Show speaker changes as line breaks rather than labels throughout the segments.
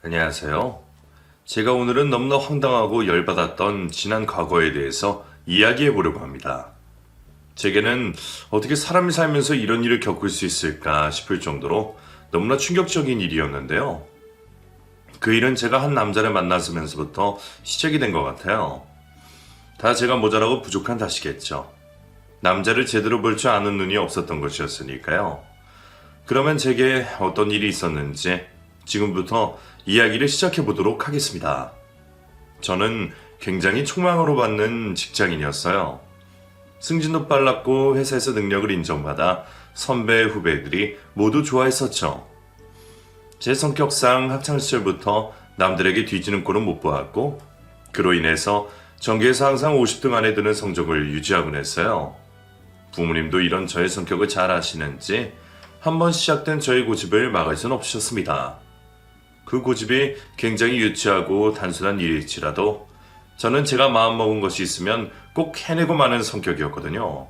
안녕하세요. 제가 오늘은 너무나 황당하고 열받았던 지난 과거에 대해서 이야기해 보려고 합니다. 제게는 어떻게 사람이 살면서 이런 일을 겪을 수 있을까 싶을 정도로 너무나 충격적인 일이었는데요. 그 일은 제가 한 남자를 만나서면서부터 시작이 된 것 같아요. 다 제가 모자라고 부족한 탓이겠죠. 남자를 제대로 볼 줄 아는 눈이 없었던 것이었으니까요. 그러면 제게 어떤 일이 있었는지 지금부터 이야기를 시작해 보도록 하겠습니다. 저는 굉장히 촉망으로 받는 직장인이었어요. 승진도 빨랐고 회사에서 능력을 인정받아 선배 후배들이 모두 좋아했었죠. 제 성격상 학창시절부터 남들에게 뒤지는 꼴은 못 보았고 그로 인해서 전교에서 항상 50등 안에 드는 성적을 유지하곤 했어요. 부모님도 이런 저의 성격을 잘 아시는지 한번 시작된 저의 고집을 막을 수는 없으셨습니다. 그 고집이 굉장히 유치하고 단순한 일일지라도 저는 제가 마음먹은 것이 있으면 꼭 해내고 마는 성격이었거든요.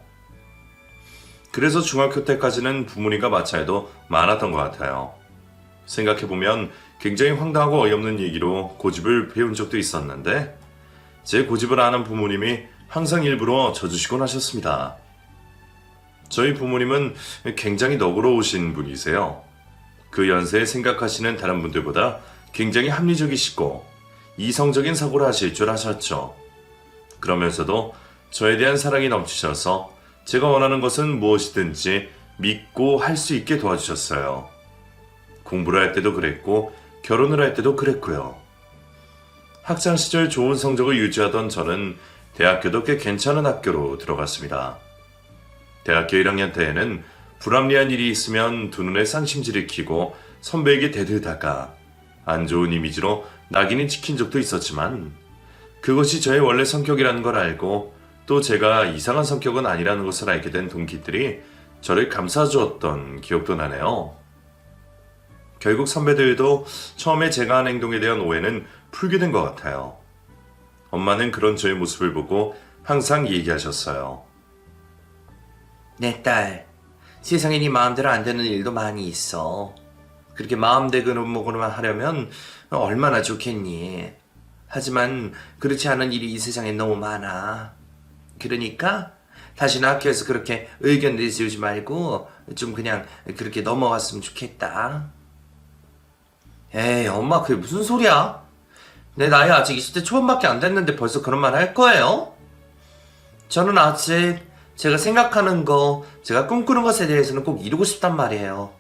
그래서 중학교 때까지는 부모님과 마찰도 많았던 것 같아요. 생각해보면 굉장히 황당하고 어이없는 얘기로 고집을 배운 적도 있었는데 제 고집을 아는 부모님이 항상 일부러 져주시곤 하셨습니다. 저희 부모님은 굉장히 너그러우신 분이세요. 그 연세에 생각하시는 다른 분들보다 굉장히 합리적이시고 이성적인 사고를 하실 줄 아셨죠. 그러면서도 저에 대한 사랑이 넘치셔서 제가 원하는 것은 무엇이든지 믿고 할 수 있게 도와주셨어요. 공부를 할 때도 그랬고 결혼을 할 때도 그랬고요. 학창시절 좋은 성적을 유지하던 저는 대학교도 꽤 괜찮은 학교로 들어갔습니다. 대학교 1학년 때에는 불합리한 일이 있으면 두 눈에 쌍심지를 키고 선배에게 대들다가 안 좋은 이미지로 낙인이 찍힌 적도 있었지만 그것이 저의 원래 성격이라는 걸 알고 또 제가 이상한 성격은 아니라는 것을 알게 된 동기들이 저를 감싸주었던 기억도 나네요. 결국 선배들도 처음에 제가 한 행동에 대한 오해는 풀게 된 것 같아요. 엄마는 그런 저의 모습을 보고 항상 얘기하셨어요.
내 딸, 세상에 네 마음대로 안 되는 일도 많이 있어. 그렇게 마음대로만 하려면 얼마나 좋겠니? 하지만 그렇지 않은 일이 이 세상에 너무 많아. 그러니까 다시는 학교에서 그렇게 의견 내세우지 말고 좀 그냥 그렇게 넘어갔으면 좋겠다. 에이, 엄마 그게 무슨 소리야? 내 나이 아직 20대 초반밖에 안 됐는데 벌써 그런 말 할 거예요? 저는 아직 제가 생각하는 거, 제가 꿈꾸는 것에 대해서는 꼭 이루고 싶단 말이에요.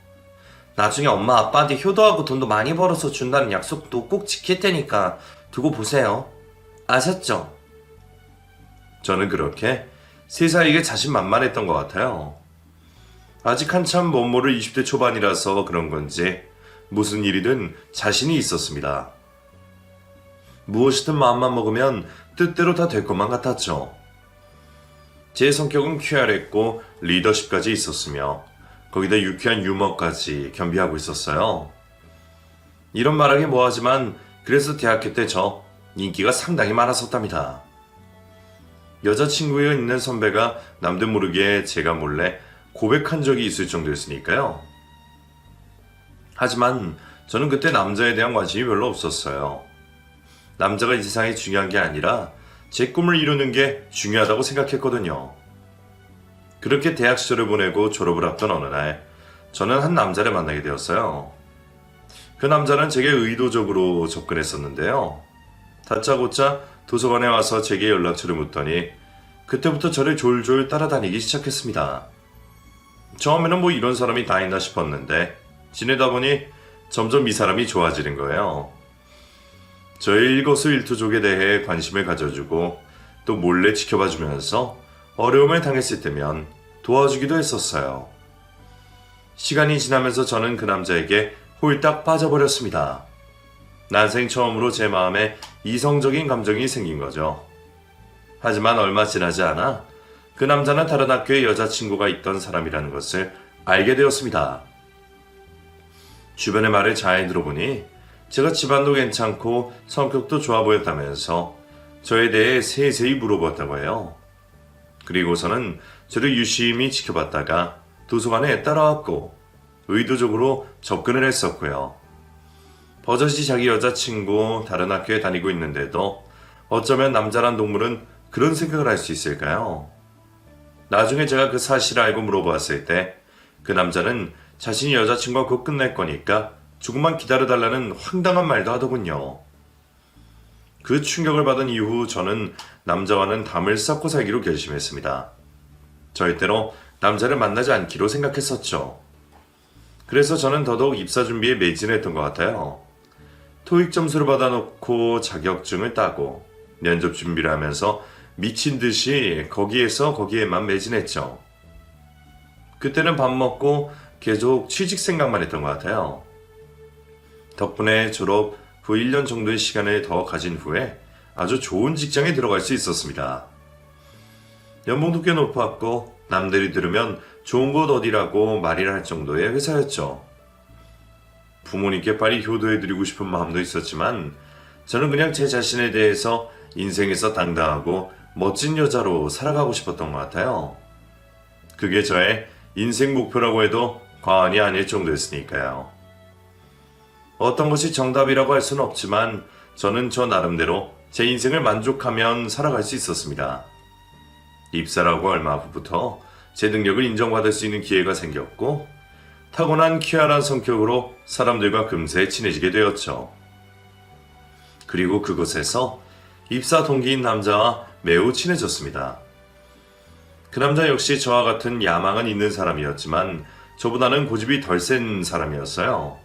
나중에 엄마 아빠한테 효도하고 돈도 많이 벌어서 준다는 약속도 꼭 지킬 테니까 두고 보세요. 아셨죠?
저는 그렇게 세상에게 자신만만했던 것 같아요. 아직 한참 멋 모를 20대 초반이라서 그런 건지 무슨 일이든 자신이 있었습니다. 무엇이든 마음만 먹으면 뜻대로 다 될 것만 같았죠. 제 성격은 쾌활했고 리더십까지 있었으며 거기다 유쾌한 유머까지 겸비하고 있었어요. 이런 말하기 뭐하지만 그래서 대학교 때 저 인기가 상당히 많았었답니다. 여자친구가 있는 선배가 남들 모르게 제가 몰래 고백한 적이 있을 정도였으니까요. 하지만 저는 그때 남자에 대한 관심이 별로 없었어요. 남자가 이 세상에 중요한 게 아니라 제 꿈을 이루는 게 중요하다고 생각했거든요. 그렇게 대학 시절을 보내고 졸업을 앞둔 어느 날 저는 한 남자를 만나게 되었어요. 그 남자는 제게 의도적으로 접근했었는데요. 다짜고짜 도서관에 와서 제게 연락처를 묻더니 그때부터 저를 졸졸 따라다니기 시작했습니다. 처음에는 뭐 이런 사람이 다 있나 싶었는데 지내다 보니 점점 이 사람이 좋아지는 거예요. 저의 일거수일투족에 대해 관심을 가져주고 또 몰래 지켜봐주면서 어려움을 당했을 때면 도와주기도 했었어요. 시간이 지나면서 저는 그 남자에게 홀딱 빠져버렸습니다. 난생 처음으로 제 마음에 이성적인 감정이 생긴 거죠. 하지만 얼마 지나지 않아 그 남자는 다른 학교에 여자친구가 있던 사람이라는 것을 알게 되었습니다. 주변의 말을 잘 들어보니 제가 집안도 괜찮고 성격도 좋아 보였다면서 저에 대해 세세히 물어봤다고 해요. 그리고서는 저를 유심히 지켜봤다가 도서관에 따라왔고 의도적으로 접근을 했었고요. 버젓이 자기 여자친구 다른 학교에 다니고 있는데도 어쩌면 남자란 동물은 그런 생각을 할 수 있을까요? 나중에 제가 그 사실을 알고 물어보았을 때 그 남자는 자신이 여자친구가 곧 끝날 거니까 조금만 기다려달라는 황당한 말도 하더군요. 그 충격을 받은 이후 저는 남자와는 담을 쌓고 살기로 결심했습니다. 절대로 남자를 만나지 않기로 생각했었죠. 그래서 저는 더더욱 입사 준비에 매진했던 것 같아요. 토익 점수를 받아놓고 자격증을 따고 면접 준비를 하면서 미친 듯이 거기에만 매진했죠. 그때는 밥 먹고 계속 취직 생각만 했던 것 같아요. 덕분에 졸업 후 1년 정도의 시간을 더 가진 후에 아주 좋은 직장에 들어갈 수 있었습니다. 연봉도 꽤 높았고 남들이 들으면 좋은 곳 어디라고 말이라 할 정도의 회사였죠. 부모님께 빨리 효도해드리고 싶은 마음도 있었지만 저는 그냥 제 자신에 대해서 인생에서 당당하고 멋진 여자로 살아가고 싶었던 것 같아요. 그게 저의 인생 목표라고 해도 과언이 아닐 정도였으니까요. 어떤 것이 정답이라고 할 수는 없지만 저는 저 나름대로 제 인생을 만족하면 살아갈 수 있었습니다. 입사라고 얼마 후부터 제 능력을 인정받을 수 있는 기회가 생겼고 타고난 쾌활한 성격으로 사람들과 금세 친해지게 되었죠. 그리고 그곳에서 입사 동기인 남자와 매우 친해졌습니다. 그 남자 역시 저와 같은 야망은 있는 사람이었지만 저보다는 고집이 덜 센 사람이었어요.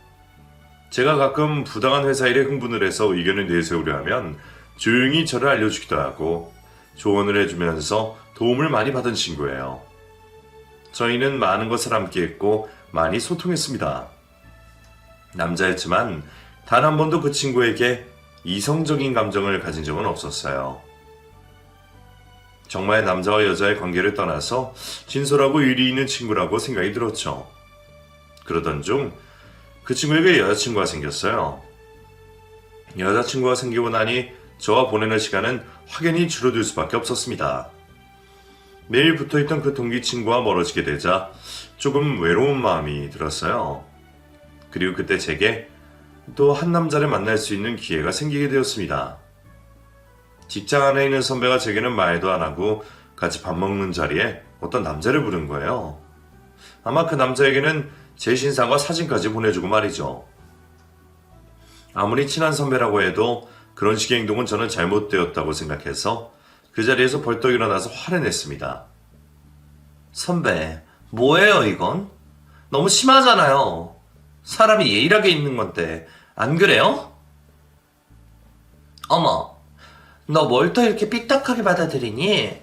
제가 가끔 부당한 회사 일에 흥분을 해서 의견을 내세우려 하면 조용히 저를 알려주기도 하고 조언을 해주면서 도움을 많이 받은 친구예요. 저희는 많은 것을 함께 했고 많이 소통했습니다. 남자였지만 단 한 번도 그 친구에게 이성적인 감정을 가진 적은 없었어요. 정말 남자와 여자의 관계를 떠나서 진솔하고 의리 있는 친구라고 생각이 들었죠. 그러던 중 그 친구에게 여자친구가 생겼어요. 여자친구가 생기고 나니 저와 보내는 시간은 확연히 줄어들 수밖에 없었습니다. 매일 붙어있던 그 동기 친구와 멀어지게 되자 조금 외로운 마음이 들었어요. 그리고 그때 제게 또 한 남자를 만날 수 있는 기회가 생기게 되었습니다. 직장 안에 있는 선배가 제게는 말도 안 하고 같이 밥 먹는 자리에 어떤 남자를 부른 거예요. 아마 그 남자에게는 제 신상과 사진까지 보내주고 말이죠. 아무리 친한 선배라고 해도 그런 식의 행동은 저는 잘못되었다고 생각해서 그 자리에서 벌떡 일어나서 화를 냈습니다.
선배, 뭐예요 이건? 너무 심하잖아요. 사람이 예일하게 있는 건데 안 그래요? 어머, 너 뭘 또 이렇게 삐딱하게 받아들이니?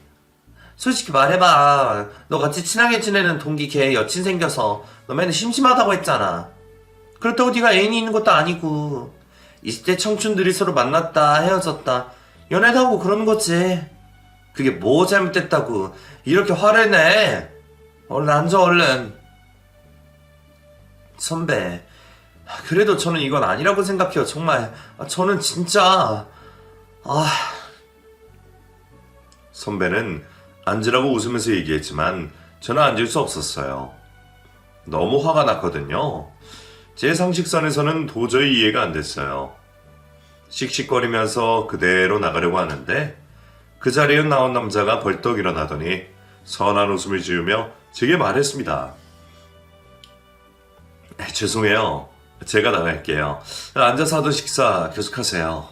솔직히 말해봐. 너 같이 친하게 지내는 동기 걔 여친 생겨서 너 맨날 심심하다고 했잖아. 그렇다고 네가 애인이 있는 것도 아니고 20대 청춘들이 서로 만났다 헤어졌다 연애도 하고 그러는 거지. 그게 뭐 잘못됐다고 이렇게 화를 내. 얼른 앉아 얼른. 선배, 그래도 저는 이건 아니라고 생각해요. 정말 저는 진짜
선배는 앉으라고 웃으면서 얘기했지만 저는 앉을 수 없었어요. 너무 화가 났거든요. 제 상식선에서는 도저히 이해가 안 됐어요. 씩씩거리면서 그대로 나가려고 하는데 그 자리에 나온 남자가 벌떡 일어나더니 선한 웃음을 지으며 제게 말했습니다. 죄송해요. 제가 나갈게요. 앉아서 하던 식사 계속하세요.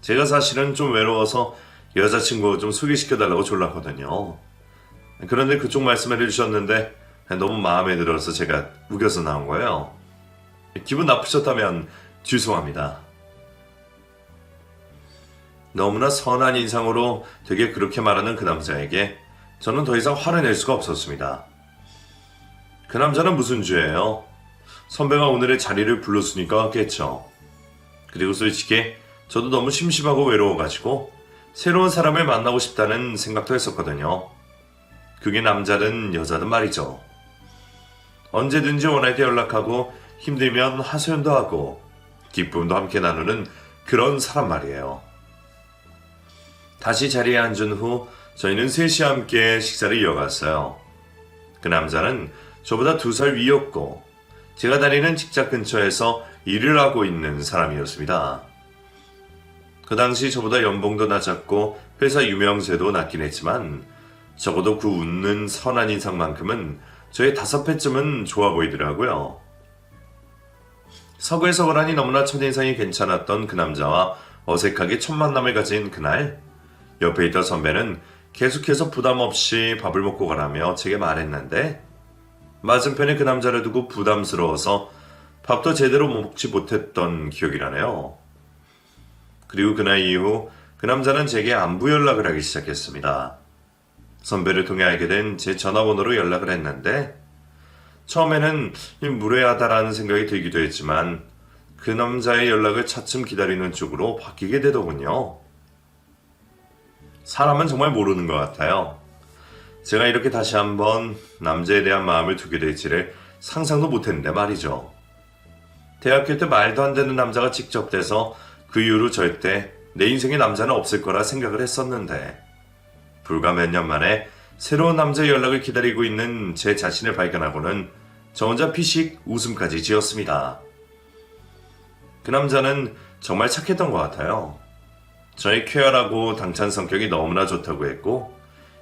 제가 사실은 좀 외로워서 여자친구 좀 소개시켜달라고 졸랐거든요. 그런데 그쪽 말씀을 해주셨는데 너무 마음에 들어서 제가 우겨서 나온 거예요. 기분 나쁘셨다면 죄송합니다. 너무나 선한 인상으로 되게 그렇게 말하는 그 남자에게 저는 더 이상 화를 낼 수가 없었습니다. 그 남자는 무슨 죄예요? 선배가 오늘의 자리를 불렀으니까 왔겠죠. 그리고 솔직히 저도 너무 심심하고 외로워가지고 새로운 사람을 만나고 싶다는 생각도 했었거든요. 그게 남자든 여자든 말이죠. 언제든지 원할 때 연락하고 힘들면 하소연도 하고 기쁨도 함께 나누는 그런 사람 말이에요. 다시 자리에 앉은 후 저희는 셋이 함께 식사를 이어갔어요. 그 남자는 저보다 2살 위였고 제가 다니는 직장 근처에서 일을 하고 있는 사람이었습니다. 그 당시 저보다 연봉도 낮았고 회사 유명세도 낮긴 했지만 적어도 그 웃는 선한 인상만큼은 저의 5배쯤은 좋아 보이더라고요. 서글서글하니 너무나 첫인상이 괜찮았던 그 남자와 어색하게 첫 만남을 가진 그날, 옆에 있던 선배는 계속해서 부담 없이 밥을 먹고 가라며 제게 말했는데 맞은편에 그 남자를 두고 부담스러워서 밥도 제대로 먹지 못했던 기억이 나네요. 그리고 그날 이후 그 남자는 제게 안부 연락을 하기 시작했습니다. 선배를 통해 알게 된 제 전화번호로 연락을 했는데 처음에는 무례하다라는 생각이 들기도 했지만 그 남자의 연락을 차츰 기다리는 쪽으로 바뀌게 되더군요. 사람은 정말 모르는 것 같아요. 제가 이렇게 다시 한번 남자에 대한 마음을 두게 될지를 상상도 못했는데 말이죠. 대학교 때 말도 안 되는 남자가 직접 돼서 그 이후로 절대 내 인생에 남자는 없을 거라 생각을 했었는데 불과 몇 년 만에 새로운 남자의 연락을 기다리고 있는 제 자신을 발견하고는 저 혼자 피식 웃음까지 지었습니다. 그 남자는 정말 착했던 것 같아요. 저의 쾌활하고 당찬 성격이 너무나 좋다고 했고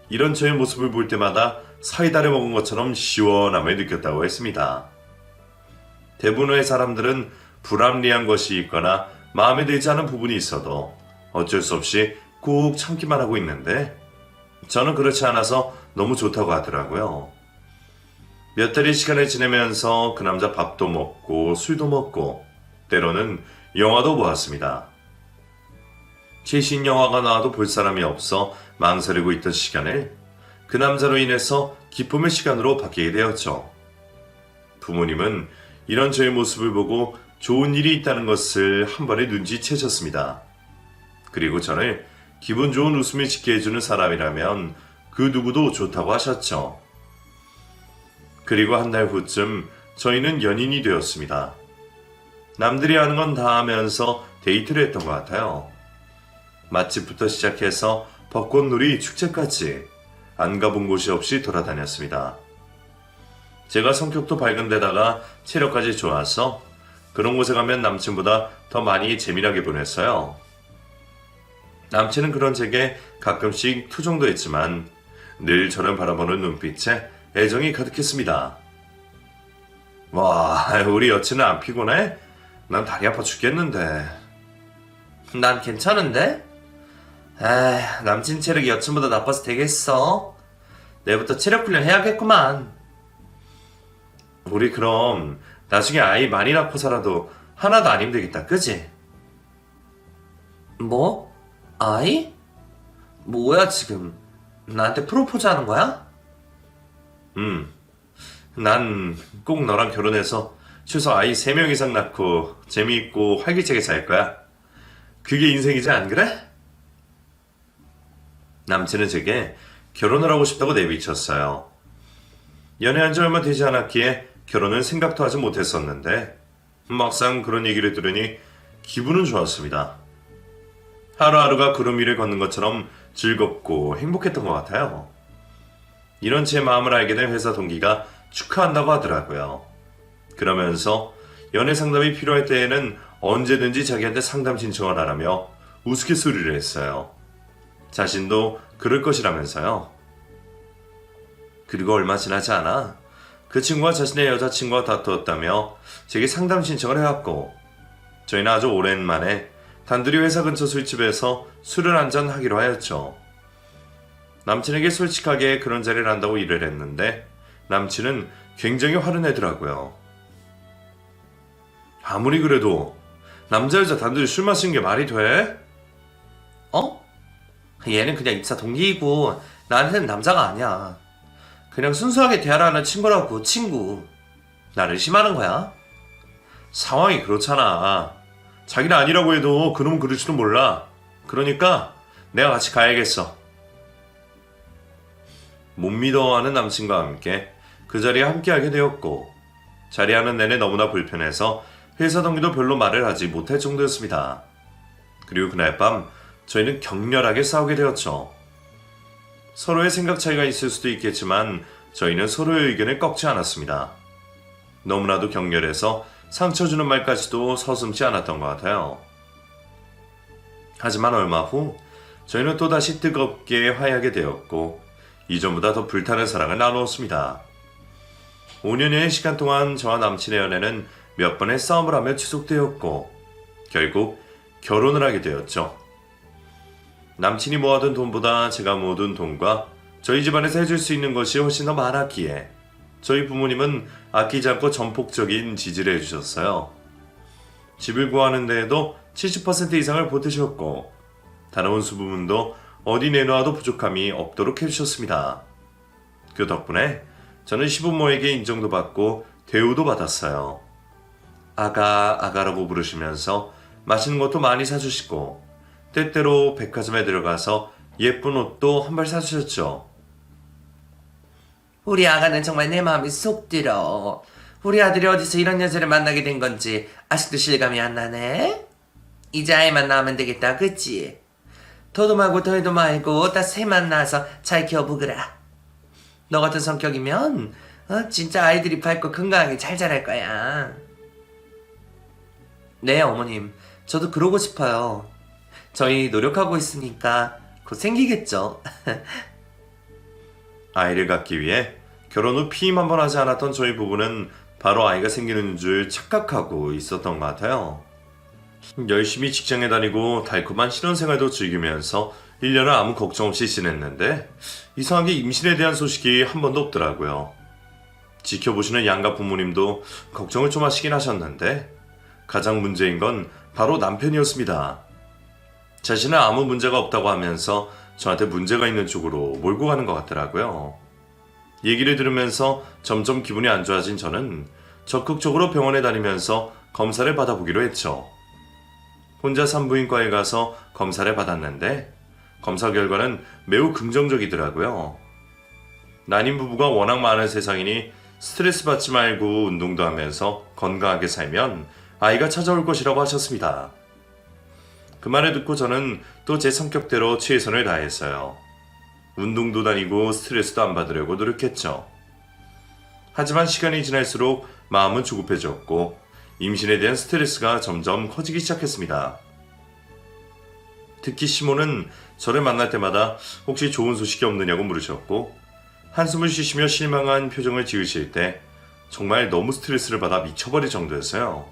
이런 저의 모습을 볼 때마다 사이다를 먹은 것처럼 시원함을 느꼈다고 했습니다. 대부분의 사람들은 불합리한 것이 있거나 마음에 들지 않은 부분이 있어도 어쩔 수 없이 꾹 참기만 하고 있는데 저는 그렇지 않아서 너무 좋다고 하더라고요. 몇 달의 시간을 지내면서 그 남자 밥도 먹고 술도 먹고 때로는 영화도 보았습니다. 최신 영화가 나와도 볼 사람이 없어 망설이고 있던 시간을 그 남자로 인해서 기쁨의 시간으로 바뀌게 되었죠. 부모님은 이런 저의 모습을 보고 좋은 일이 있다는 것을 한 번에 눈치채셨습니다. 그리고 저를 기분 좋은 웃음을 짓게 해주는 사람이라면 그 누구도 좋다고 하셨죠. 그리고 한 달 후쯤 저희는 연인이 되었습니다. 남들이 하는 건 다 하면서 데이트를 했던 것 같아요. 맛집부터 시작해서 벚꽃놀이 축제까지 안 가본 곳이 없이 돌아다녔습니다. 제가 성격도 밝은 데다가 체력까지 좋아서 그런 곳에 가면 남친보다 더 많이 재미나게 보냈어요. 남친은 그런 제게 가끔씩 투정도 했지만 늘 저를 바라보는 눈빛에 애정이 가득했습니다. 와, 우리 여친은 안 피곤해? 난 다리 아파 죽겠는데.
난 괜찮은데? 에이, 남친 체력이 여친보다 나빠서 되겠어? 내일부터 체력 훈련 해야겠구만.
우리 그럼 나중에 아이 많이 낳고 살아도 하나도 안 힘들겠다, 그지?
뭐? 아이? 뭐야 지금? 나한테 프로포즈 하는 거야?
난 꼭 너랑 결혼해서 최소 아이 3명 이상 낳고 재미있고 활기차게 살 거야. 그게 인생이지 안 그래? 남친은 제게 결혼을 하고 싶다고 내비쳤어요. 연애한 지 얼마 되지 않았기에 결혼을 생각도 하지 못했었는데 막상 그런 얘기를 들으니 기분은 좋았습니다. 하루하루가 구름 위를 걷는 것처럼 즐겁고 행복했던 것 같아요. 이런 제 마음을 알게 된 회사 동기가 축하한다고 하더라고요. 그러면서 연애 상담이 필요할 때에는 언제든지 자기한테 상담 신청을 하라며 우스갯소리를 했어요. 자신도 그럴 것이라면서요. 그리고 얼마 지나지 않아 그 친구가 자신의 여자친구와 다투었다며 제게 상담 신청을 해왔고 저희는 아주 오랜만에 단둘이 회사 근처 술집에서 술을 한잔 하기로 하였죠. 남친에게 솔직하게 그런 자리를 한다고 일을 했는데 남친은 굉장히 화를 내더라고요. 아무리 그래도 남자 여자 단둘이 술 마시는 게 말이 돼?
어? 얘는 그냥 입사 동기이고 나한테는 남자가 아니야. 그냥 순수하게 대화를 하는 친구라고, 친구. 나를 심하는 거야?
상황이 그렇잖아. 자기는 아니라고 해도 그놈은 그럴지도 몰라. 그러니까 내가 같이 가야겠어. 못 믿어하는 남친과 함께 그 자리에 함께하게 되었고 자리하는 내내 너무나 불편해서 회사 동기도 별로 말을 하지 못할 정도였습니다. 그리고 그날 밤 저희는 격렬하게 싸우게 되었죠. 서로의 생각 차이가 있을 수도 있겠지만 저희는 서로의 의견을 꺾지 않았습니다. 너무나도 격렬해서 상처 주는 말까지도 서슴지 않았던 것 같아요. 하지만 얼마 후 저희는 또다시 뜨겁게 화해하게 되었고 이전보다 더 불타는 사랑을 나누었습니다. 5년여의 시간 동안 저와 남친의 연애는 몇 번의 싸움을 하며 지속되었고 결국 결혼을 하게 되었죠. 남친이 모아둔 돈보다 제가 모아둔 돈과 저희 집안에서 해줄 수 있는 것이 훨씬 더 많았기에 저희 부모님은 아끼지 않고 전폭적인 지지를 해주셨어요. 집을 구하는 데에도 70% 이상을 보태셨고 다른 혼수 부분도 어디 내놓아도 부족함이 없도록 해주셨습니다. 그 덕분에 저는 시부모에게 인정도 받고 대우도 받았어요. 아가라고 부르시면서 맛있는 것도 많이 사주시고 때때로 백화점에 들어가서 예쁜 옷도 한 벌 사주셨죠.
우리 아가는 정말 내 마음이 쏙 들어. 우리 아들이 어디서 이런 여자를 만나게 된 건지 아직도 실감이 안 나네. 이제 아이만 낳으면 되겠다, 그치? 더도 말고 덜도 말고 딱 새만 낳아서 잘 키워보거라. 너 같은 성격이면 진짜 아이들이 밝고 건강하게 잘 자랄 거야. 네, 어머님. 저도 그러고 싶어요. 저희 노력하고 있으니까 곧 생기겠죠.
아이를 갖기 위해 결혼 후 피임 한 번 하지 않았던 저희 부부는 바로 아이가 생기는 줄 착각하고 있었던 것 같아요. 열심히 직장에 다니고 달콤한 신혼생활도 즐기면서 1년을 아무 걱정 없이 지냈는데 이상하게 임신에 대한 소식이 한 번도 없더라고요. 지켜보시는 양가 부모님도 걱정을 좀 하시긴 하셨는데 가장 문제인 건 바로 남편이었습니다. 자신은 아무 문제가 없다고 하면서 저한테 문제가 있는 쪽으로 몰고 가는 것 같더라고요. 얘기를 들으면서 점점 기분이 안 좋아진 저는 적극적으로 병원에 다니면서 검사를 받아보기로 했죠. 혼자 산부인과에 가서 검사를 받았는데 검사 결과는 매우 긍정적이더라고요. 난임 부부가 워낙 많은 세상이니 스트레스 받지 말고 운동도 하면서 건강하게 살면 아이가 찾아올 것이라고 하셨습니다. 그 말을 듣고 저는 또 제 성격대로 최선을 다했어요. 운동도 다니고 스트레스도 안 받으려고 노력했죠. 하지만 시간이 지날수록 마음은 조급해졌고 임신에 대한 스트레스가 점점 커지기 시작했습니다. 특히 시모는 저를 만날 때마다 혹시 좋은 소식이 없느냐고 물으셨고 한숨을 쉬시며 실망한 표정을 지으실 때 정말 너무 스트레스를 받아 미쳐버릴 정도였어요.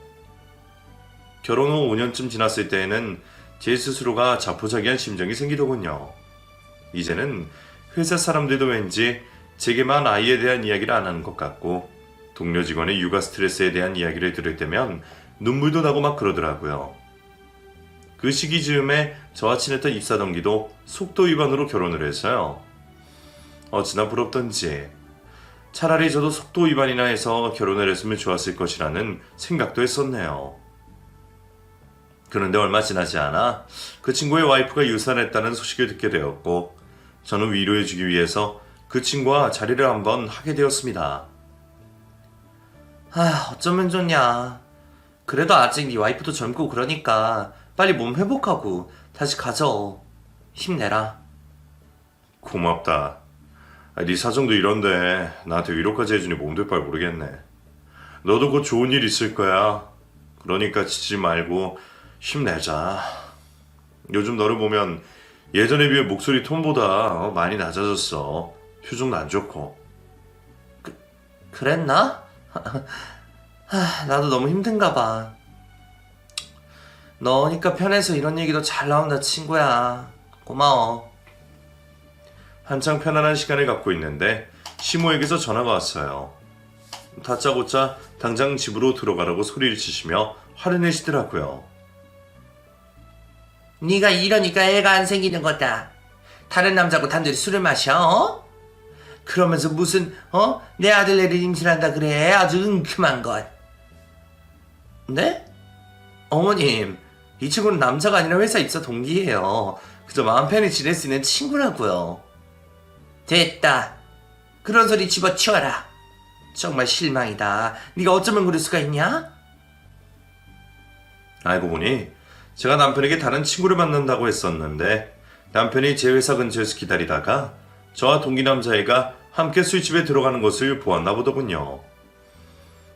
결혼 후 5년쯤 지났을 때에는 제 스스로가 자포자기한 심정이 생기더군요. 이제는 회사 사람들도 왠지 제게만 아이에 대한 이야기를 안 하는 것 같고 동료 직원의 육아 스트레스에 대한 이야기를 들을 때면 눈물도 나고 막 그러더라고요. 그 시기 즈음에 저와 친했던 입사 동기도 속도 위반으로 결혼을 해서요. 어찌나 부럽던지 차라리 저도 속도 위반이나 해서 결혼을 했으면 좋았을 것이라는 생각도 했었네요. 그런데 얼마 지나지 않아 그 친구의 와이프가 유산했다는 소식을 듣게 되었고 저는 위로해주기 위해서 그 친구와 자리를 한번 하게 되었습니다. 어쩌면 좋냐. 그래도 아직 네 와이프도 젊고 그러니까 빨리 몸 회복하고 다시 가져. 힘내라. 고맙다. 네 사정도 이런데 나한테 위로까지 해주니 몸둘 바를 모르겠네. 너도 곧 좋은 일 있을 거야. 그러니까 지치지 말고 힘내자. 요즘 너를 보면 예전에 비해 목소리 톤보다 많이 낮아졌어. 표정도 안 좋고.
그랬나? 나도 너무 힘든가 봐. 너니까 편해서 이런 얘기도 잘 나온다, 친구야. 고마워.
한창 편안한 시간을 갖고 있는데 시모에게서 전화가 왔어요. 다짜고짜 당장 집으로 들어가라고 소리를 치시며 화를 내시더라고요.
네가 이러니까 애가 안 생기는 거다. 다른 남자고 단둘이 술을 마셔? 그러면서 무슨 내 아들내를 임신한다 그래. 아주 은큼한 것. 네? 어머님, 이 친구는 남자가 아니라 회사 입사 동기예요. 그저 마음 편히 지낼 수 있는 친구라고요. 됐다. 그런 소리 집어치워라. 정말 실망이다. 네가 어쩌면 그럴 수가 있냐?
알고 보니 제가 남편에게 다른 친구를 만난다고 했었는데 남편이 제 회사 근처에서 기다리다가 저와 동기 남자애가 함께 술집에 들어가는 것을 보았나 보더군요.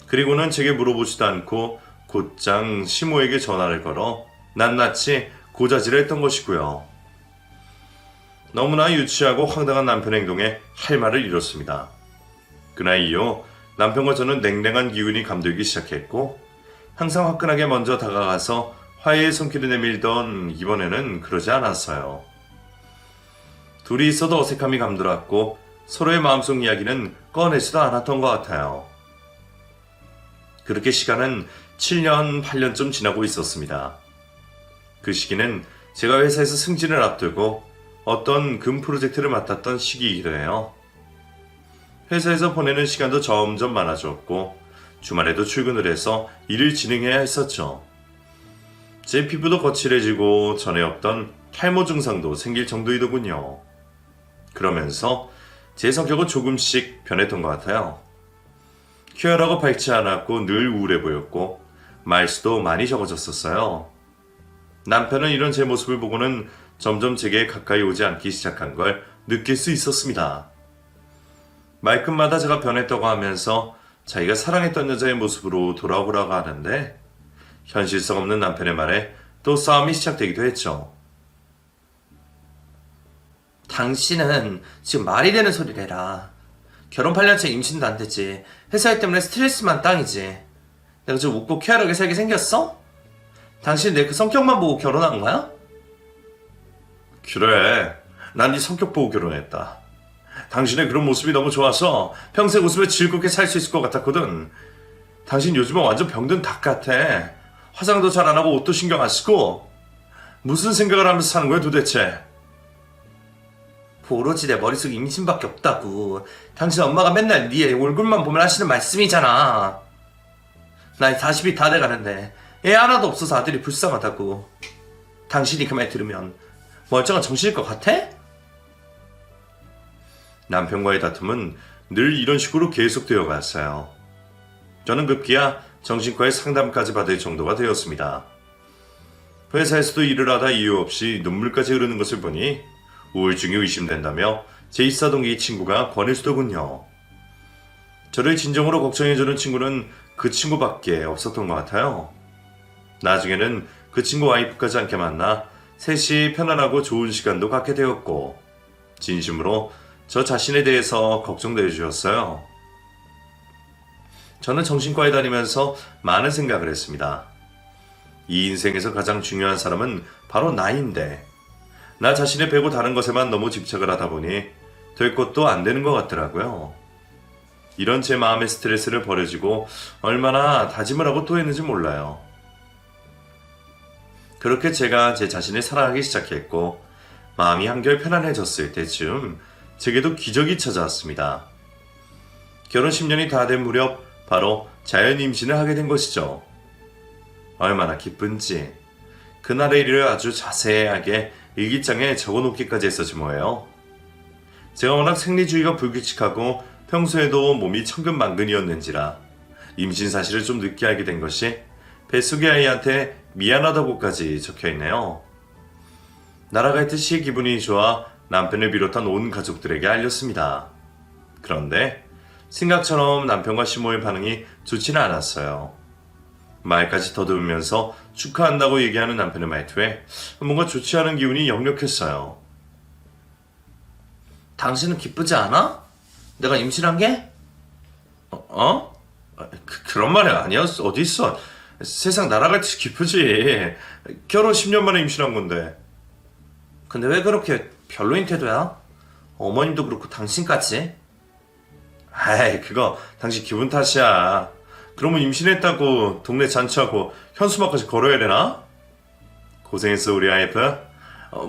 그리고는 제게 물어보지도 않고 곧장 시모에게 전화를 걸어 낱낱이 고자질을 했던 것이고요. 너무나 유치하고 황당한 남편의 행동에 할 말을 잃었습니다. 그날 이후 남편과 저는 냉랭한 기운이 감돌기 시작했고 항상 화끈하게 먼저 다가가서 화해의 손길을 내밀던 이번에는 그러지 않았어요. 둘이 있어도 어색함이 감돌았고 서로의 마음속 이야기는 꺼내지도 않았던 것 같아요. 그렇게 시간은 7년, 8년쯤 지나고 있었습니다. 그 시기는 제가 회사에서 승진을 앞두고 어떤 금 프로젝트를 맡았던 시기이기도 해요. 회사에서 보내는 시간도 점점 많아졌고 주말에도 출근을 해서 일을 진행해야 했었죠. 제 피부도 거칠해지고 전에 없던 탈모 증상도 생길 정도이더군요. 그러면서 제 성격은 조금씩 변했던 것 같아요. 쾌활하고 밝지 않았고 늘 우울해 보였고 말수도 많이 적어졌었어요. 남편은 이런 제 모습을 보고는 점점 제게 가까이 오지 않기 시작한 걸 느낄 수 있었습니다. 말끝마다 제가 변했다고 하면서 자기가 사랑했던 여자의 모습으로 돌아오라고 하는데 현실성 없는 남편의 말에 또 싸움이 시작되기도 했죠.
당신은 지금 말이 되는 소리를 해라. 결혼 8년째 임신도 안 되지. 회사 일 때문에 스트레스만 땅이지. 내가 좀 웃고 쾌활하게 살게 생겼어? 당신 내 그 성격만 보고 결혼한 거야?
그래, 난 네 성격 보고 결혼했다. 당신의 그런 모습이 너무 좋아서 평생 웃으며 즐겁게 살 수 있을 것 같았거든. 당신 요즘은 완전 병든 닭 같아. 화장도 잘 안 하고 옷도 신경 안 쓰고 무슨 생각을 하면서 사는 거야 도대체?
오로지 내 머릿속에 임신밖에 없다고. 당신 엄마가 맨날 네 얼굴만 보면 하시는 말씀이잖아. 나이 40이 다 돼가는데 애 하나도 없어서 아들이 불쌍하다고. 당신이 그 말 들으면 멀쩡한 정신일 것 같아?
남편과의 다툼은 늘 이런 식으로 계속되어 갔어요. 저는 급기야 정신과의 상담까지 받을 정도가 되었습니다. 회사에서도 일을 하다 이유 없이 눈물까지 흐르는 것을 보니 우울증이 의심된다며 제 입사동기 친구가 권해주더군요. 저를 진정으로 걱정해주는 친구는 그 친구밖에 없었던 것 같아요. 나중에는 그 친구 와이프까지 함께 만나 셋이 편안하고 좋은 시간도 갖게 되었고 진심으로 저 자신에 대해서 걱정도 해주셨어요. 저는 정신과에 다니면서 많은 생각을 했습니다. 이 인생에서 가장 중요한 사람은 바로 나인데 나 자신을 빼고 다른 것에만 너무 집착을 하다 보니 될 것도 안 되는 것 같더라고요. 이런 제 마음의 스트레스를 버려지고 얼마나 다짐을 하고 또 했는지 몰라요. 그렇게 제가 제 자신을 사랑하기 시작했고 마음이 한결 편안해졌을 때쯤 제게도 기적이 찾아왔습니다. 결혼 10년이 다 된 무렵 바로 자연 임신을 하게 된 것이죠. 얼마나 기쁜지 그날의 일을 아주 자세하게 일기장에 적어놓기까지 했었지 뭐예요. 제가 워낙 생리주의가 불규칙하고 평소에도 몸이 천근만근이었는지라 임신 사실을 좀 늦게 알게 된 것이 뱃속의 아이한테 미안하다고까지 적혀있네요. 날아갈 듯이 기분이 좋아 남편을 비롯한 온 가족들에게 알렸습니다. 그런데 생각처럼 남편과 시모의 반응이 좋지는 않았어요. 말까지 더듬으면서 축하한다고 얘기하는 남편의 말투에 뭔가 좋지 않은 기운이 역력했어요.
당신은 기쁘지 않아? 내가 임신한 게?
그런 말이 아니었어. 어디 있어? 세상 날아갈 듯이 기쁘지. 결혼 10년 만에 임신한 건데.
근데 왜 그렇게 별로인 태도야? 어머님도 그렇고 당신까지?
아이, 그거 당신 기분 탓이야. 그러면 임신했다고 동네 잔치하고 현수막까지 걸어야 되나? 고생했어 우리 와이프.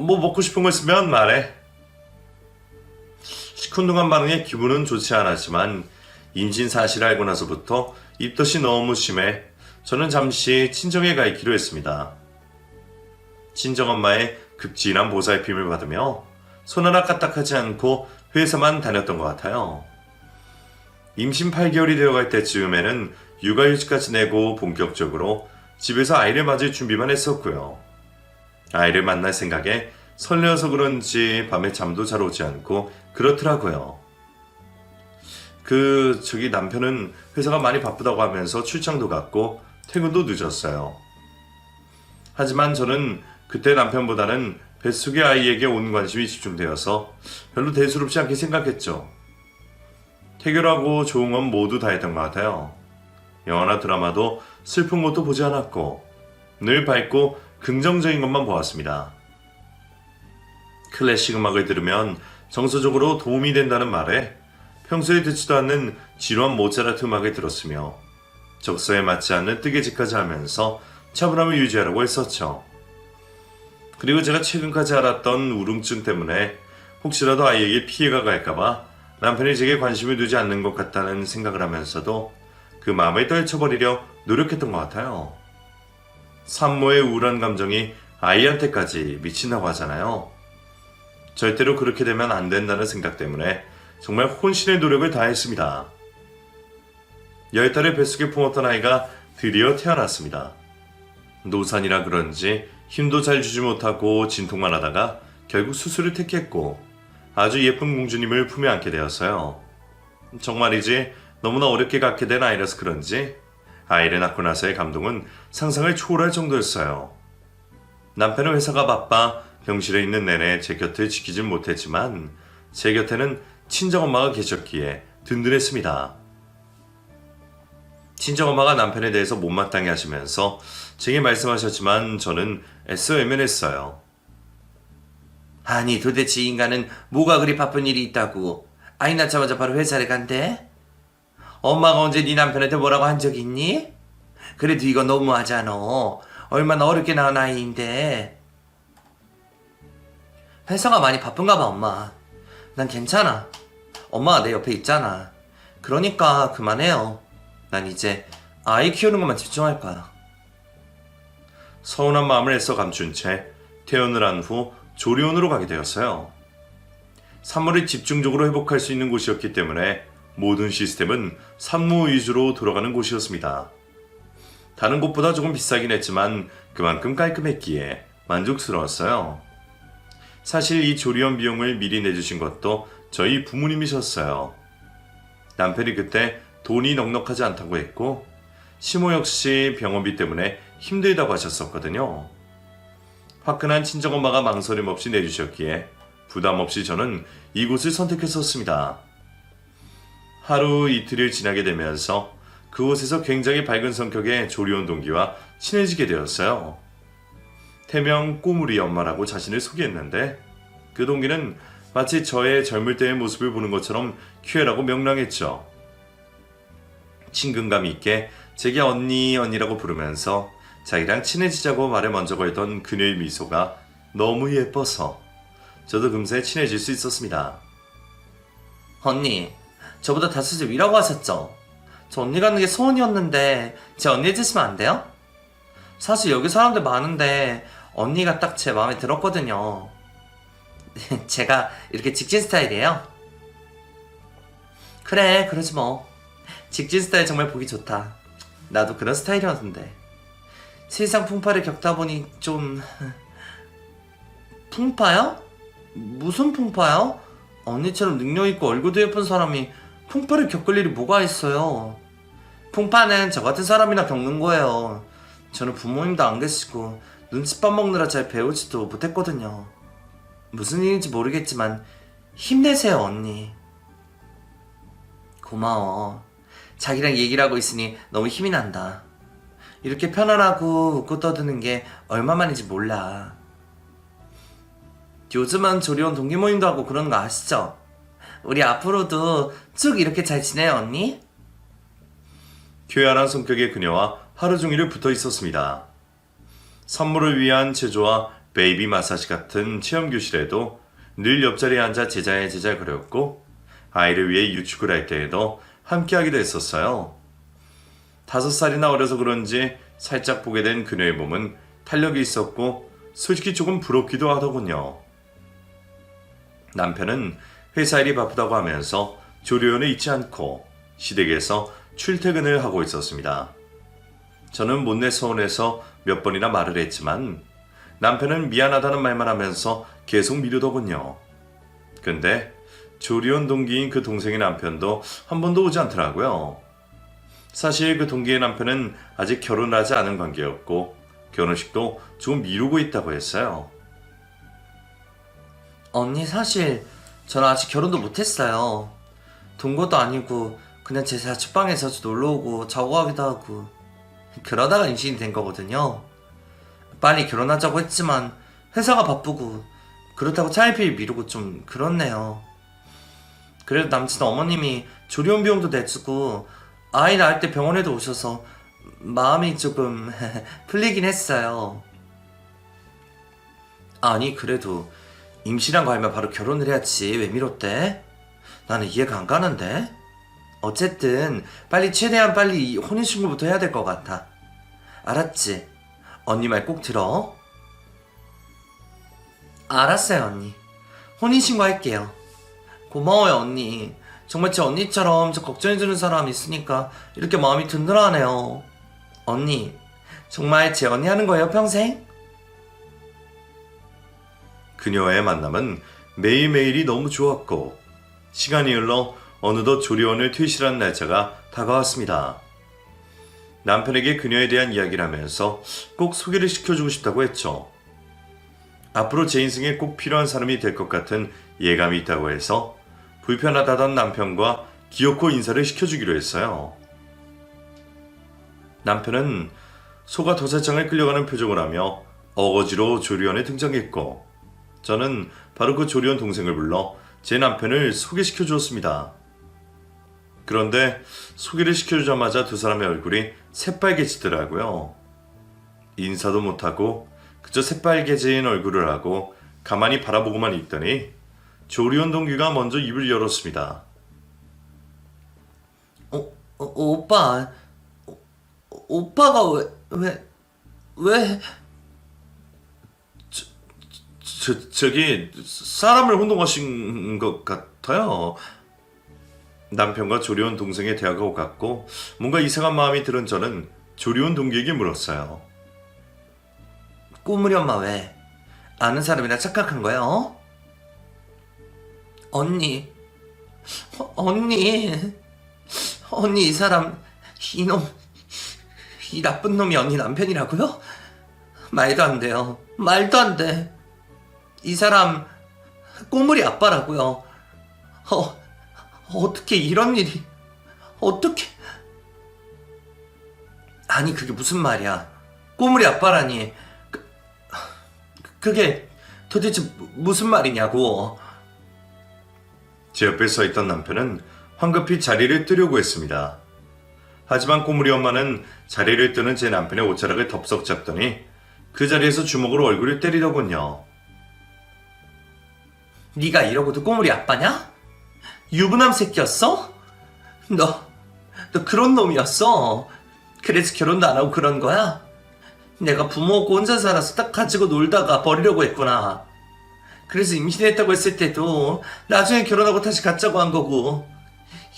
뭐 먹고 싶은 거 있으면 말해. 시큰둥한 반응에 기분은 좋지 않았지만 임신 사실을 알고 나서부터 입덧이 너무 심해 저는 잠시 친정에 가 있기로 했습니다. 친정엄마의 극진한 보살핌을 받으며 손 하나 까딱하지 않고 회사만 다녔던 것 같아요. 임신 8개월이 되어갈 때쯤에는 육아휴직까지 내고 본격적으로 집에서 아이를 맞을 준비만 했었고요. 아이를 만날 생각에 설레어서 그런지 밤에 잠도 잘 오지 않고 그렇더라고요. 남편은 회사가 많이 바쁘다고 하면서 출장도 갔고 퇴근도 늦었어요. 하지만 저는 그때 남편보다는 뱃속의 아이에게 온 관심이 집중되어서 별로 대수롭지 않게 생각했죠. 태교라고 좋은 건 모두 다 했던 것 같아요. 영화나 드라마도 슬픈 것도 보지 않았고 늘 밝고 긍정적인 것만 보았습니다. 클래식 음악을 들으면 정서적으로 도움이 된다는 말에 평소에 듣지도 않는 지루한 모차르트 음악을 들었으며 적성에 맞지 않는 뜨개질까지 하면서 차분함을 유지하려고 했었죠. 그리고 제가 최근까지 알았던 우울증 때문에 혹시라도 아이에게 피해가 갈까봐 남편이 제게 관심을 두지 않는 것 같다는 생각을 하면서도 그 마음을 떨쳐버리려 노력했던 것 같아요. 산모의 우울한 감정이 아이한테까지 미친다고 하잖아요. 절대로 그렇게 되면 안 된다는 생각 때문에 정말 혼신의 노력을 다했습니다. 10달을 뱃속에 품었던 아이가 드디어 태어났습니다. 노산이라 그런지 힘도 잘 주지 못하고 진통만 하다가 결국 수술을 택했고 아주 예쁜 공주님을 품에 안게 되었어요. 정말이지 너무나 어렵게 갖게 된 아이라서 그런지 아이를 낳고 나서의 감동은 상상을 초월할 정도였어요. 남편은 회사가 바빠 병실에 있는 내내 제 곁을 지키진 못했지만 제 곁에는 친정엄마가 계셨기에 든든했습니다. 친정엄마가 남편에 대해서 못마땅해 하시면서 제게 말씀하셨지만 저는 애써 외면했어요.
아니 도대체 이 인간은 뭐가 그리 바쁜 일이 있다고 아이 낳자마자 바로 회사를 간대? 엄마가 언제 네 남편한테 뭐라고 한 적 있니? 그래도 이거 너무하잖아. 얼마나 어렵게 낳은 아이인데. 회사가 많이 바쁜가 봐 엄마. 난 괜찮아. 엄마가 내 옆에 있잖아. 그러니까 그만해요. 난 이제 아이 키우는 것만 집중할 거야.
서운한 마음을 애써 감춘 채 퇴원을 한 후 조리원으로 가게 되었어요. 산모를 집중적으로 회복할 수 있는 곳이었기 때문에 모든 시스템은 산모 위주로 돌아가는 곳이었습니다. 다른 곳보다 조금 비싸긴 했지만 그만큼 깔끔했기에 만족스러웠어요. 사실 이 조리원 비용을 미리 내주신 것도 저희 부모님이셨어요. 남편이 그때 돈이 넉넉하지 않다고 했고 시모 역시 병원비 때문에 힘들다고 하셨었거든요. 화끈한 친정엄마가 망설임 없이 내주셨기에 부담 없이 저는 이곳을 선택했었습니다. 하루 이틀을 지나게 되면서 그곳에서 굉장히 밝은 성격의 조리원 동기와 친해지게 되었어요. 태명 꼬물이 엄마라고 자신을 소개했는데 그 동기는 마치 저의 젊을 때의 모습을 보는 것처럼 큐애라고 명랑했죠. 친근감 있게 제게 언니라고 부르면서 자기랑 친해지자고 말을 먼저 걸던 그녀의 미소가 너무 예뻐서 저도 금세 친해질 수 있었습니다.
언니, 저보다 5살 위라고 하셨죠? 저 언니 가는 게 소원이었는데 제 언니 해주시면 안 돼요? 사실 여기 사람들 많은데 언니가 딱 제 마음에 들었거든요. 제가 이렇게 직진 스타일이에요? 그래, 그러지 뭐. 직진 스타일 정말 보기 좋다. 나도 그런 스타일이었는데. 세상 풍파를 겪다 보니 좀... 풍파요? 무슨 풍파요? 언니처럼 능력있고 얼굴도 예쁜 사람이 풍파를 겪을 일이 뭐가 있어요. 풍파는 저 같은 사람이나 겪는 거예요. 저는 부모님도 안 계시고 눈칫밥 먹느라 잘 배우지도 못했거든요. 무슨 일인지 모르겠지만 힘내세요 언니. 고마워. 자기랑 얘기를 하고 있으니 너무 힘이 난다. 이렇게 편안하고 웃고 떠드는 게 얼마만인지 몰라. 요즘은 조리원 동기 모임도 하고 그러는 거 아시죠? 우리 앞으로도 쭉 이렇게 잘 지내요 언니?
큐애한 성격의 그녀와 하루 종일 붙어 있었습니다. 산모를 위한 체조와 베이비 마사지 같은 체험 교실에도 늘 옆자리에 앉아 제잘 거렸고 아이를 위해 유축을 할 때에도 함께 하기도 했었어요. 5살이나 어려서 그런지 살짝 보게 된 그녀의 몸은 탄력이 있었고 솔직히 조금 부럽기도 하더군요. 남편은 회사 일이 바쁘다고 하면서 조리원에 있지 않고 시댁에서 출퇴근을 하고 있었습니다. 저는 못내 서운해서 몇 번이나 말을 했지만 남편은 미안하다는 말만 하면서 계속 미루더군요. 근데 조리원 동기인 그 동생의 남편도 한 번도 오지 않더라고요. 사실 그 동기의 남편은 아직 결혼하지 않은 관계였고 결혼식도 조금 미루고 있다고 했어요.
언니 사실 저는 아직 결혼도 못했어요. 동거도 아니고 그냥 제 자취방에서 놀러오고 자고 가기도 하고 그러다가 임신이 된 거거든요. 빨리 결혼하자고 했지만 회사가 바쁘고 그렇다고 차일피일 미루고 좀 그렇네요. 그래도 남친 어머님이 조리원 비용도 내주고 아이 낳을 때 병원에도 오셔서 마음이 조금 풀리긴 했어요. 아니 그래도 임신한 거 알면 바로 결혼을 해야지 왜 미뤘대? 나는 이해가 안 가는데? 어쨌든 최대한 빨리 이 혼인신고부터 해야 될 것 같아. 알았지? 언니 말 꼭 들어. 알았어요 언니. 혼인신고 할게요. 고마워요 언니. 정말 제 언니처럼 저 걱정해주는 사람 있으니까 이렇게 마음이 든든하네요. 언니 정말 제 언니 하는 거예요 평생?
그녀와의 만남은 매일매일이 너무 좋았고 시간이 흘러 어느덧 조리원을 퇴실한 날짜가 다가왔습니다. 남편에게 그녀에 대한 이야기를 하면서 꼭 소개를 시켜주고 싶다고 했죠. 앞으로 제 인생에 꼭 필요한 사람이 될 것 같은 예감이 있다고 해서 불편하다던 남편과 기어코 인사를 시켜주기로 했어요. 남편은 소가 도살장을 끌려가는 표정을 하며 어거지로 조리원에 등장했고 저는 바로 그 조리원 동생을 불러 제 남편을 소개시켜 주었습니다. 그런데 소개를 시켜주자마자 두 사람의 얼굴이 새빨개지더라고요. 인사도 못하고 그저 새빨개진 얼굴을 하고 가만히 바라보고만 있더니 조리원 동기가 먼저 입을 열었습니다.
오빠, 오빠가 왜?
저기 사람을 혼동하신 것 같아요. 남편과 조리원 동생의 대화가 오갔고 뭔가 이상한 마음이 들은 저는 조리원 동기에게 물었어요.
꼬물이 엄마 왜? 아는 사람이라 착각한 거야, 어? 언니, 언니 이 사람, 이 나쁜 놈이 언니 남편이라고요? 말도 안 돼요. 말도 안 돼. 이 사람 꼬물이 아빠라고요. 어떻게 이런 일이 어떻게? 아니 그게 무슨 말이야? 꼬물이 아빠라니. 그게 도대체 무슨 말이냐고.
제 옆에 서 있던 남편은 황급히 자리를 뜨려고 했습니다. 하지만 꼬물이 엄마는 자리를 뜨는 제 남편의 옷자락을 덥석 잡더니 그 자리에서 주먹으로 얼굴을 때리더군요.
네가 이러고도 꼬물이 아빠냐? 유부남 새끼였어? 너 그런 놈이었어. 그래서 결혼도 안 하고 그런 거야? 내가 부모 없고 혼자 살아서 딱 가지고 놀다가 버리려고 했구나. 그래서 임신했다고 했을 때도 나중에 결혼하고 다시 갖자고 한 거고.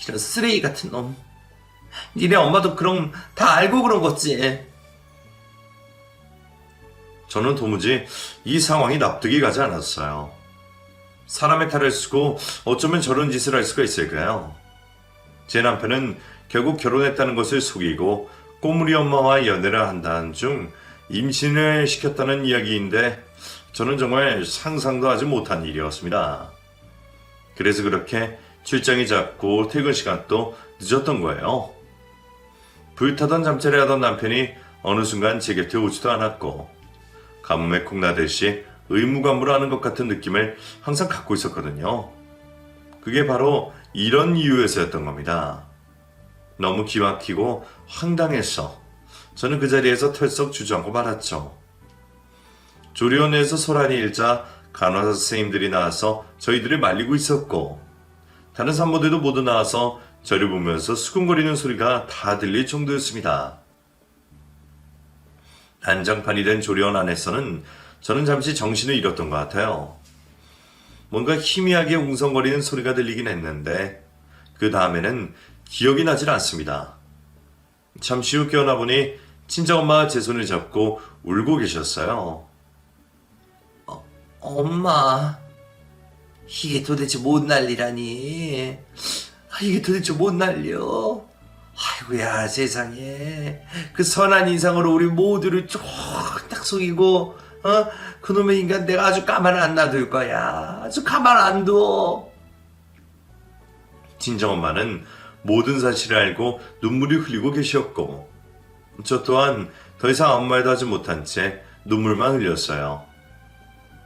이런 쓰레기 같은 놈. 니네 엄마도 그럼 다 알고 그런 거지.
저는 도무지 이 상황이 납득이 가지 않았어요. 사람의 탈을 쓰고 어쩌면 저런 짓을 할 수가 있을까요? 제 남편은 결국 결혼했다는 것을 속이고 꼬물이 엄마와 연애를 한다는 중 임신을 시켰다는 이야기인데 저는 정말 상상도 하지 못한 일이었습니다. 그래서 그렇게 출장이 잦고 퇴근 시간도 늦었던 거예요. 불타던 잠자리 하던 남편이 어느 순간 제 곁에 오지도 않았고 가뭄에 콩나듯이 의무감으로 것 같은 느낌을 항상 갖고 있었거든요. 그게 바로 이런 이유에서였던 겁니다. 너무 기막히고 황당해서 저는 그 자리에서 털썩 주저앉고 말았죠. 조리원에서 소란이 일자 간호사 선생님들이 나와서 저희들을 말리고 있었고 다른 산모들도 모두 나와서 저를 보면서 수근거리는 소리가 다 들릴 정도였습니다. 난장판이 된 조리원 안에서는 저는 잠시 정신을 잃었던 것 같아요. 뭔가 희미하게 웅성거리는 소리가 들리긴 했는데 그 다음에는 기억이 나질 않습니다. 잠시 후 깨어나 보니 친정엄마가 제 손을 잡고 울고 계셨어요.
엄마, 이게 도대체 뭔 난리라니? 이게 도대체 뭔 난리여? 아이고야 세상에 그 선한 인상으로 우리 모두를 쫙딱 속이고 그놈의 인간 내가 아주 가만 안 놔둘 거야. 아주 가만 안 둬.
친정엄마는 모든 사실을 알고 눈물이 흘리고 계셨고 저 또한 더 이상 아무 말도 하지 못한 채 눈물만 흘렸어요.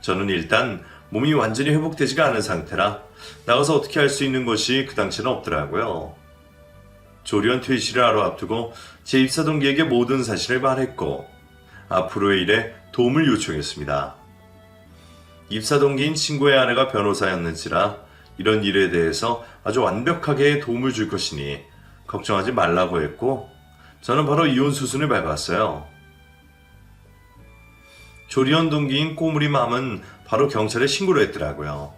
저는 일단 몸이 완전히 회복되지가 않은 상태라 나가서 어떻게 할 수 있는 것이 그 당시는 없더라고요. 조리원 퇴실을 하루 앞두고 제 입사 동기에게 모든 사실을 말했고 앞으로의 일에 도움을 요청했습니다. 입사 동기인 친구의 아내가 변호사였는지라 이런 일에 대해서 아주 완벽하게 도움을 줄 것이니 걱정하지 말라고 했고 저는 바로 이혼 수순을 밟았어요. 조리원 동기인 꼬물이 맘은 바로 경찰에 신고를 했더라고요.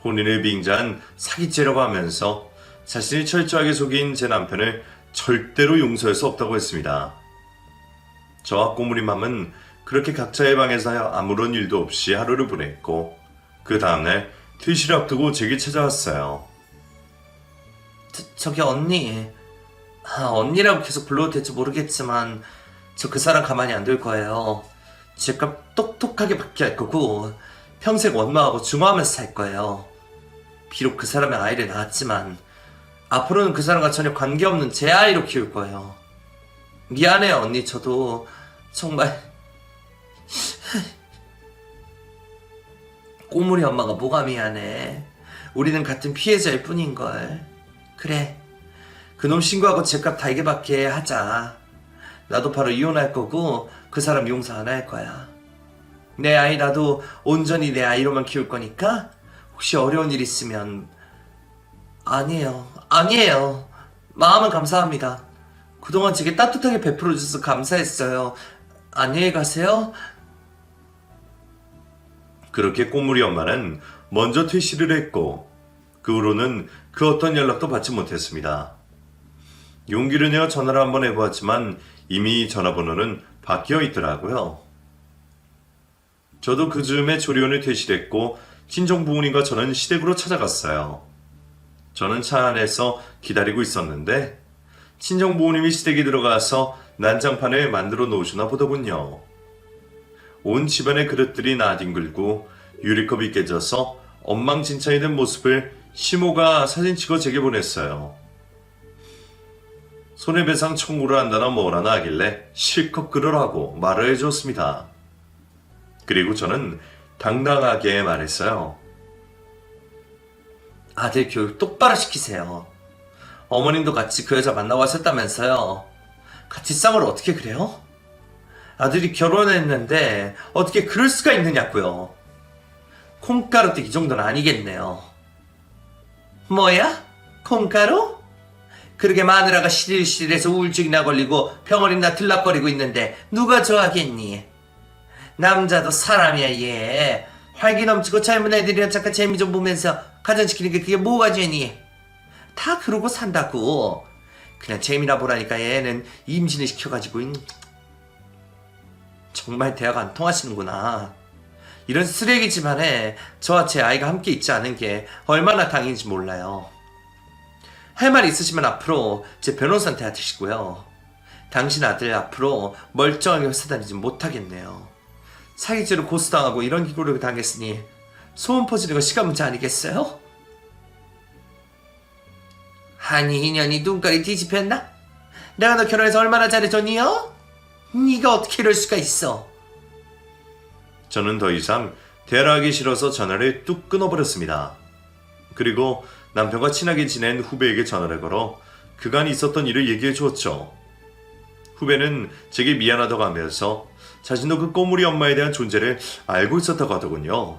혼인을 빙자한 사기죄라고 하면서 자신이 철저하게 속인 제 남편을 절대로 용서할 수 없다고 했습니다. 저와 꼬물이 맘은 그렇게 각자의 방에서 아무런 일도 없이 하루를 보냈고 그 다음날 퇴실을 앞두고 제게 찾아왔어요.
저기 언니. 언니라고 계속 불러도 될지 모르겠지만 저 그 사람 가만히 안 둘 거예요. 제가 똑똑하게 받게 할 거고 평생 원망하고 중화하면서 살 거예요. 비록 그 사람의 아이를 낳았지만 앞으로는 그 사람과 전혀 관계없는 제 아이로 키울 거예요. 미안해요 언니. 저도 정말 꼬물이 엄마가 뭐가 미안해. 우리는 같은 피해자일 뿐인걸. 그래 그놈 신고하고 제값 달게 받게 하자. 나도 바로 이혼할 거고 그 사람 용서 안 할 거야. 내 아이 나도 온전히 내 아이로만 키울 거니까 혹시 어려운 일 있으면. 아니에요. 마음은 감사합니다. 그동안 제게 따뜻하게 베풀어 주셔서 감사했어요. 안녕히 가세요.
그렇게 꼬물이 엄마는 먼저 퇴실을 했고 그 후로는 그 어떤 연락도 받지 못했습니다. 용기를 내어 전화를 한번 해보았지만 이미 전화번호는 바뀌어 있더라고요. 저도 그 즈음에 조리원을 퇴실했고 친정 부모님과 저는 시댁으로 찾아갔어요. 저는 차 안에서 기다리고 있었는데 친정 부모님이 시댁에 들어가서 난장판을 만들어 놓으시나 보더군요. 온 집안의 그릇들이 나뒹굴고 유리컵이 깨져서 엉망진창이 된 모습을 시모가 사진 찍어 제게 보냈어요. 손해배상 청구를 한다나 뭐라나 하길래 실컷 그러라고 말을 해줬습니다. 그리고 저는 당당하게 말했어요.
아들 교육 똑바로 시키세요. 어머님도 같이 그 여자 만나고 하셨다면서요. 같이 쌍을 어떻게 그래요? 아들이 결혼했는데 어떻게 그럴 수가 있느냐고요. 콩가루 띠 이 정도는 아니겠네요. 뭐야? 콩가루? 그러게 마누라가 시들시들해서 우울증이나 걸리고 병원이나 들락거리고 있는데 누가 좋아하겠니? 남자도 사람이야 얘. 활기 넘치고 젊은 애들이랑 잠깐 재미 좀 보면서 가정시키는 게 그게 뭐가 죄니? 다 그러고 산다고. 그냥 재미나 보라니까 얘는 임신을 시켜가지고. 정말 대화가 안 통하시는구나. 이런 쓰레기 집안에 저와 제 아이가 함께 있지 않은 게 얼마나 다행인지 몰라요. 할 말 있으시면 앞으로 제 변호사한테 하시고요. 당신 아들 앞으로 멀쩡하게 회사 다니지 못하겠네요. 사기죄로 고소당하고 이런 기고를 당했으니 소문 퍼지는 건 시간 문제 아니겠어요? 아니 인연이 눈깔이 뒤집혔나? 내가 너 결혼해서 얼마나 잘해줬니요? 네가 어떻게 이럴 수가 있어?
저는 더 이상 대화를 하기 싫어서 전화를 뚝 끊어버렸습니다. 그리고 남편과 친하게 지낸 후배에게 전화를 걸어 그간 있었던 일을 얘기해 주었죠. 후배는 제게 미안하다고 하면서 자신도 그 꼬물이 엄마에 대한 존재를 알고 있었다고 하더군요.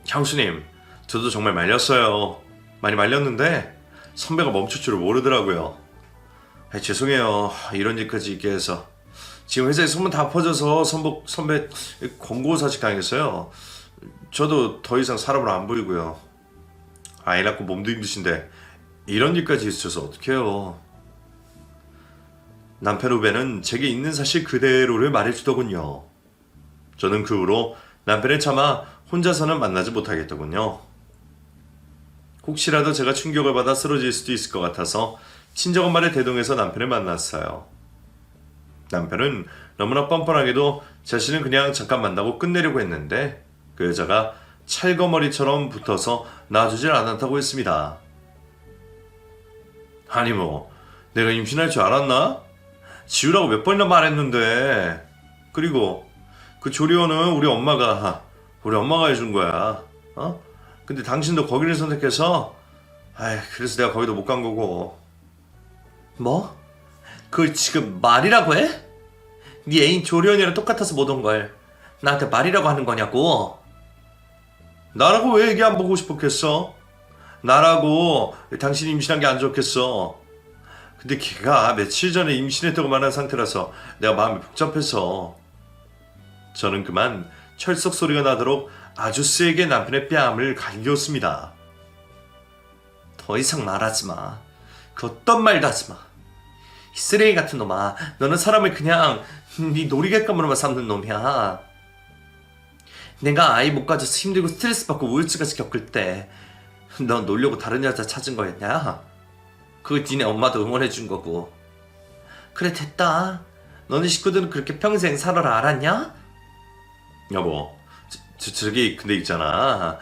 형수님, 저도 정말 말렸어요. 많이 말렸는데 선배가 멈출 줄을 모르더라고요. 죄송해요. 이런 일까지 있게 해서. 지금 회사에 소문 다 퍼져서 선배 권고 사직 당했어요. 저도 더 이상 사람을 안 보이고요. 아이 낳고 몸도 힘드신데 이런 일까지 있으셔서 어떡해요. 남편 후배는 제게 있는 사실 그대로를 말해주더군요. 저는 그 후로 남편을 참아 혼자서는 만나지 못하겠더군요. 혹시라도 제가 충격을 받아 쓰러질 수도 있을 것 같아서 친정엄마를 대동해서 남편을 만났어요. 남편은 너무나 뻔뻔하게도 자신은 그냥 잠깐 만나고 끝내려고 했는데 그 여자가 찰거머리처럼 붙어서 놔주질 않았다고 했습니다. 아니 뭐 내가 임신할 줄 알았나? 지우라고 몇 번이나 말했는데. 그리고 그 조리원은 우리 엄마가 해준 거야. 근데 당신도 거기를 선택해서 그래서 내가 거기도 못 간 거고.
뭐? 그걸 지금 말이라고 해? 네 애인 조리원이랑 똑같아서 못 온 걸 나한테 말이라고 하는 거냐고.
나라고 왜 얘기 안 보고 싶었겠어? 나라고 당신이 임신한 게 안 좋겠어. 근데 걔가 며칠 전에 임신했다고 말한 상태라서 내가 마음이 복잡해서. 저는 그만 철썩 소리가 나도록 아주 세게 남편의 뺨을 갈겼습니다.
더 이상 말하지 마. 그 어떤 말도 하지 마. 이 쓰레기 같은 놈아. 너는 사람을 그냥 네 놀이객감으로만 삼는 놈이야. 내가 아이 못 가져서 힘들고 스트레스 받고 우울증까지 겪을 때 넌 놀려고 다른 여자 찾은 거였냐? 그거 니네 엄마도 응원해준 거고. 그래 됐다. 너네 식구들은 그렇게 평생 살아라 알았냐?
여보, 저기 근데 있잖아.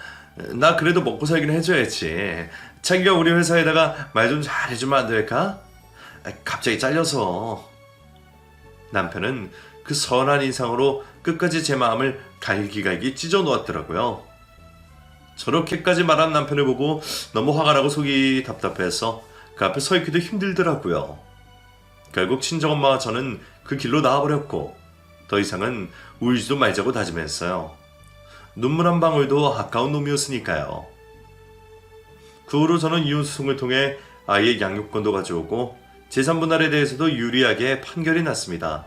나 그래도 먹고 살기는 해줘야지. 자기가 우리 회사에다가 말 좀 잘해주면 안 될까? 갑자기 잘려서. 남편은 그 선한 인상으로 끝까지 제 마음을 갈기갈기 찢어 놓았더라고요. 저렇게까지 말한 남편을 보고 너무 화가 나고 속이 답답해서 그 앞에 서 있기도 힘들더라고요. 결국 친정엄마와 저는 그 길로 나와버렸고 더 이상은 울지도 말자고 다짐했어요. 눈물 한 방울도 아까운 놈이었으니까요. 그 후로 저는 이혼소송을 통해 아이의 양육권도 가져오고 재산 분할에 대해서도 유리하게 판결이 났습니다.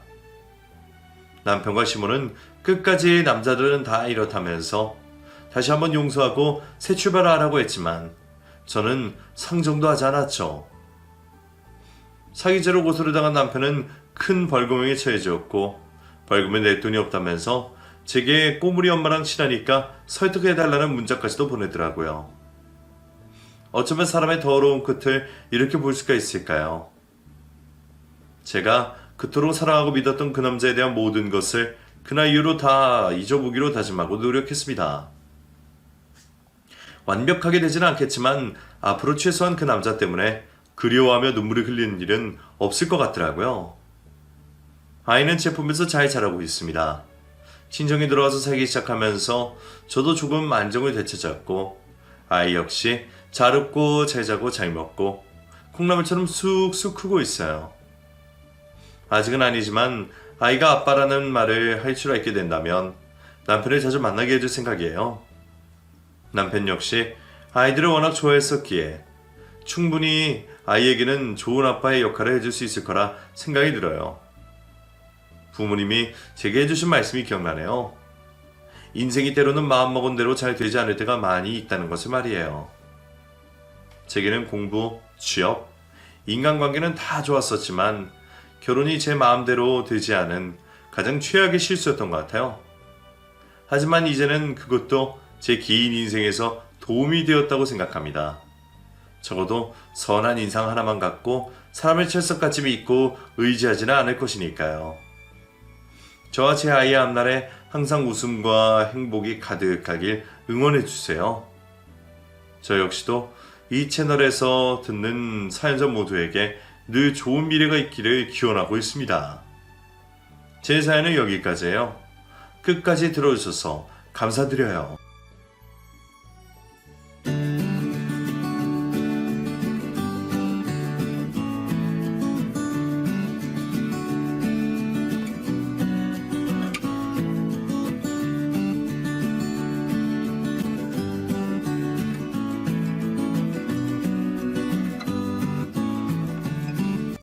남편과 시모는 끝까지 남자들은 다 이렇다면서 다시 한번 용서하고 새 출발하라고 했지만 저는 상정도 하지 않았죠. 사기죄로 고소를 당한 남편은 큰 벌금형에 처해졌고 벌금에 낼 돈이 없다면서 제게 꼬물이 엄마랑 친하니까 설득해달라는 문자까지도 보내더라고요. 어쩌면 사람의 더러운 끝을 이렇게 볼 수가 있을까요? 제가 그토록 사랑하고 믿었던 그 남자에 대한 모든 것을 그날 이후로 다 잊어보기로 다짐하고 노력했습니다. 완벽하게 되지는 않겠지만 앞으로 최소한 그 남자 때문에 그리워하며 눈물을 흘리는 일은 없을 것 같더라고요. 아이는 제 품에서 잘 자라고 있습니다. 친정이 들어와서 살기 시작하면서 저도 조금 안정을 되찾았고 아이 역시 잘 웃고 잘 자고 잘 먹고 콩나물처럼 쑥쑥 크고 있어요. 아직은 아니지만 아이가 아빠라는 말을 할 줄 알게 된다면 남편을 자주 만나게 해줄 생각이에요. 남편 역시 아이들을 워낙 좋아했었기에 충분히 아이에게는 좋은 아빠의 역할을 해줄 수 있을 거라 생각이 들어요. 부모님이 제게 해주신 말씀이 기억나네요. 인생이 때로는 마음먹은 대로 잘 되지 않을 때가 많이 있다는 것을 말이에요. 제게는 공부, 취업, 인간관계는 다 좋았었지만 결혼이 제 마음대로 되지 않은 가장 최악의 실수였던 것 같아요. 하지만 이제는 그것도 제 긴 인생에서 도움이 되었다고 생각합니다. 적어도 선한 인상 하나만 갖고 사람을 철석같이 믿고 의지하지는 않을 것이니까요. 저와 제 아이의 앞날에 항상 웃음과 행복이 가득하길 응원해주세요. 저 역시도 이 채널에서 듣는 사연자 모두에게 늘 좋은 미래가 있기를 기원하고 있습니다. 제 사연은 여기까지예요. 끝까지 들어주셔서 감사드려요.